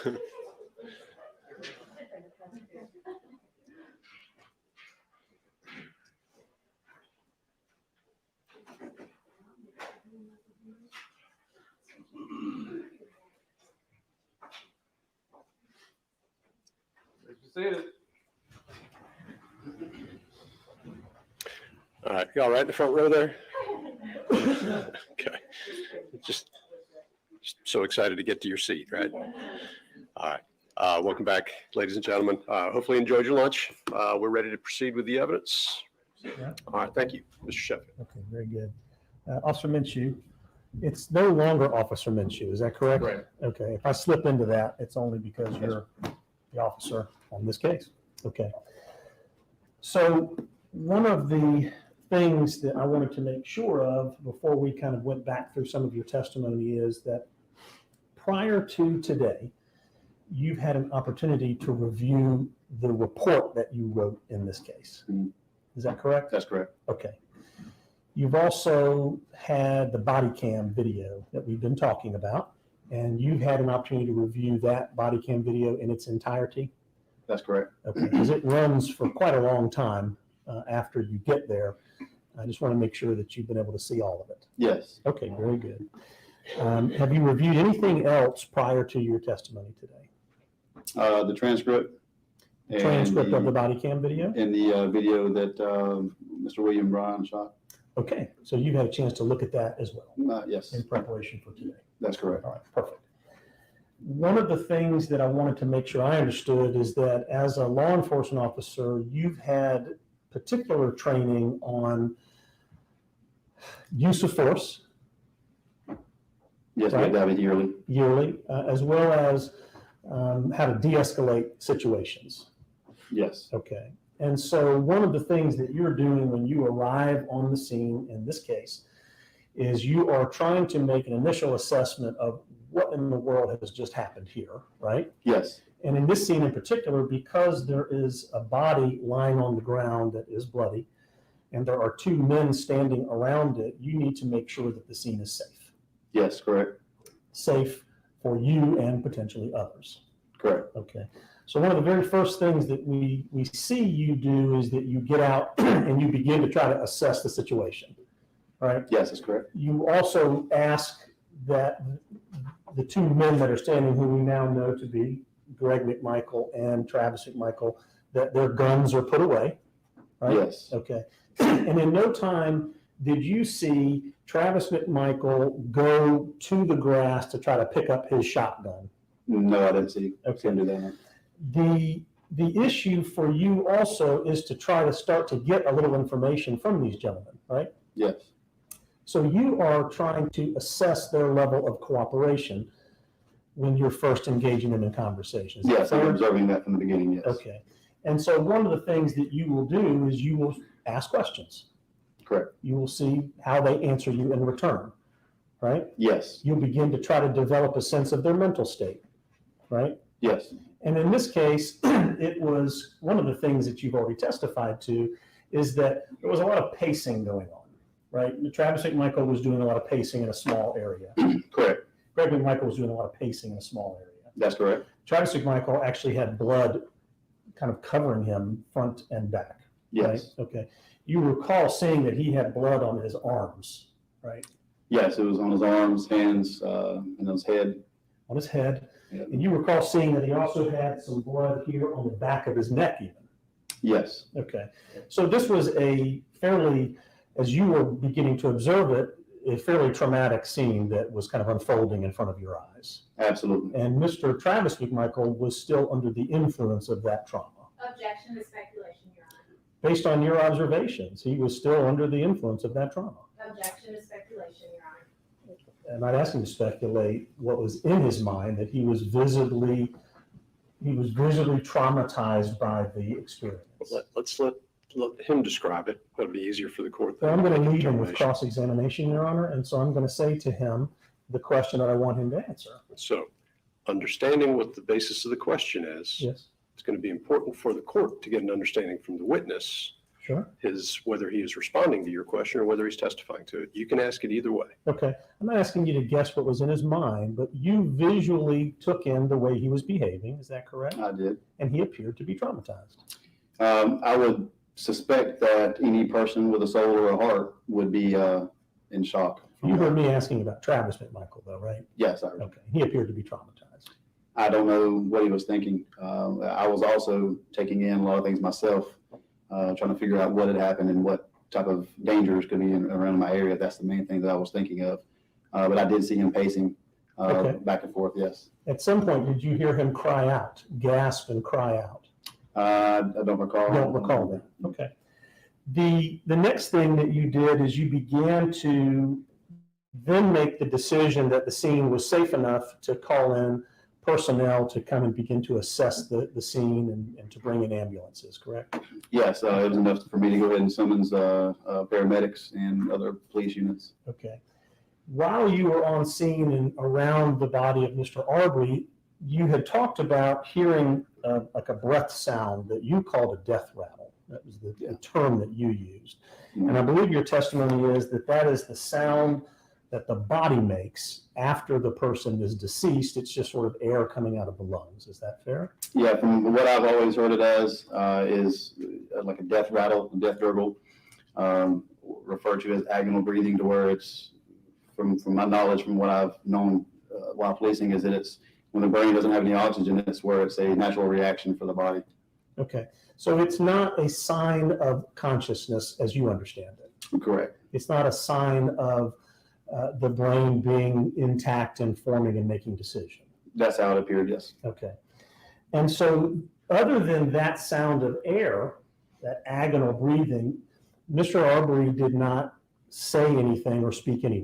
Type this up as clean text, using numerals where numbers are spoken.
All right, you all right in the front row there? Okay. Just so excited to get to your seat, right? All right. Welcome back, ladies and gentlemen. Hopefully you enjoyed your lunch. We're ready to proceed with the evidence. Yeah. All right, thank you, Mr. Sheffield. Okay, very good. Officer Minshew, it's no longer Officer Minshew, is that correct? Right. Okay, if I slip into that, it's only because you're the officer on this case. Okay. So one of the things that I wanted to make sure of before we kind of went back through some of your testimony is that prior to today, you've had an opportunity to review the report that you wrote in this case. Mm-hmm. Is that correct? That's correct. Okay. You've also had the body cam video that we've been talking about, and you've had an opportunity to review that body cam video in its entirety? That's correct. Okay, because it runs for quite a long time after you get there. I just want to make sure that you've been able to see all of it. Yes. Okay, very good. Have you reviewed anything else prior to your testimony today? The transcript. Transcript of the body cam video? And the video that Mr. William Bryan shot. Okay, so you've had a chance to look at that as well? Yes. In preparation for today? That's correct. All right, perfect. One of the things that I wanted to make sure I understood is that as a law enforcement officer, you've had particular training on use of force. Yes, right? we have it yearly. As well as how to de-escalate situations. Yes. Okay. And so one of the things that you're doing when you arrive on the scene in this case is you are trying to make an initial assessment of what in the world has just happened here, right? Yes. And in this scene in particular, because there is a body lying on the ground that is bloody, and there are two men standing around it, you need to make sure that the scene is safe. Yes, correct. Safe for you and potentially others. Correct. Okay. So one of the very first things that we see you do is that you get out and you begin to try to assess the situation, right? Yes, that's correct. You also ask that the two men that are standing, who we now know to be Greg McMichael and Travis McMichael, that their guns are put away, right? Yes. Okay. And in no time did you see Travis McMichael go to the grass to try to pick up his shotgun? No, I didn't see. Okay. Do that. The issue for you also is to try to start to get a little information from these gentlemen, right? Yes. So you are trying to assess their level of cooperation when you're first engaging them in conversations. Yes, I'm observing that from the beginning, yes. Okay. And so one of the things that you will do is you will ask questions. Correct. You will see how they answer you in return, right? Yes. You'll begin to try to develop a sense of their mental state, right? Yes. And in this case, it was one of the things that you've already testified to is that there was a lot of pacing going on, right? Travis McMichael was doing a lot of pacing in a small area. Correct. Greg McMichael was doing a lot of pacing in a small area. That's correct. Travis McMichael actually had blood kind of covering him front and back. Yes. Right? Okay. You recall seeing that he had blood on his arms, right? Yes, it was on his arms, hands, and his head. On his head. Yeah. And you recall seeing that he also had some blood here on the back of his neck even. Yes. Okay. So this was a fairly, as you were beginning to observe it, a fairly traumatic scene that was kind of unfolding in front of your eyes. Absolutely. And Mr. Travis McMichael was still under the influence of that trauma. Objection to speculation, Your Honor. Based on your observations, he was still under the influence of that trauma. Objection to speculation, Your Honor. I'm not asking you to speculate what was in his mind, that he was visibly traumatized by the experience. Let's let him describe it. That'll be easier for the court. So I'm going to lead him with cross-examination, Your Honor, and so I'm going to say to him the question that I want him to answer. So, understanding what the basis of the question is, Yes. it's going to be important for the court to get an understanding from the witness Sure. whether he is responding to your question or whether he's testifying to it. You can ask it either way. Okay. I'm not asking you to guess what was in his mind, but you visually took in the way he was behaving. Is that correct? I did. And he appeared to be traumatized. I would suspect that any person with a soul or a heart would be in shock. You heard me asking about Travis McMichael, though, right? Yes, Okay. He appeared to be traumatized. I don't know what he was thinking. I was also taking in a lot of things myself, trying to figure out what had happened and what type of dangers could be around my area. That's the main thing that I was thinking of. But I did see him pacing Okay. back and forth, yes. At some point, did you hear him cry out, gasp and cry out? I don't recall. Don't recall that. Okay. The next thing that you did is you began to then make the decision that the scene was safe enough to call in personnel to come and begin to assess the scene and to bring in ambulances, correct? Yes, it was enough for me to go ahead and summons paramedics and other police units. Okay. While you were on scene and around the body of Mr. Arbery, you had talked about hearing like a breath sound that you called a death rattle. That was the term that you used. And I believe your testimony is that that is the sound that the body makes after the person is deceased. It's just sort of air coming out of the lungs. Is that fair? Yeah, from what I've always heard it as is like a death rattle, a death gurgle, referred to as agonal breathing, to where it's, from my knowledge, from what I've known while policing, is that it's when the brain doesn't have any oxygen, it's where it's a natural reaction for the body. Okay. So it's not a sign of consciousness as you understand it. Correct. It's not a sign of the brain being intact and forming and making decisions. That's how it appeared, yes. Okay. And so other than that sound of air, that agonal breathing, Mr. Arbery did not say anything or speak any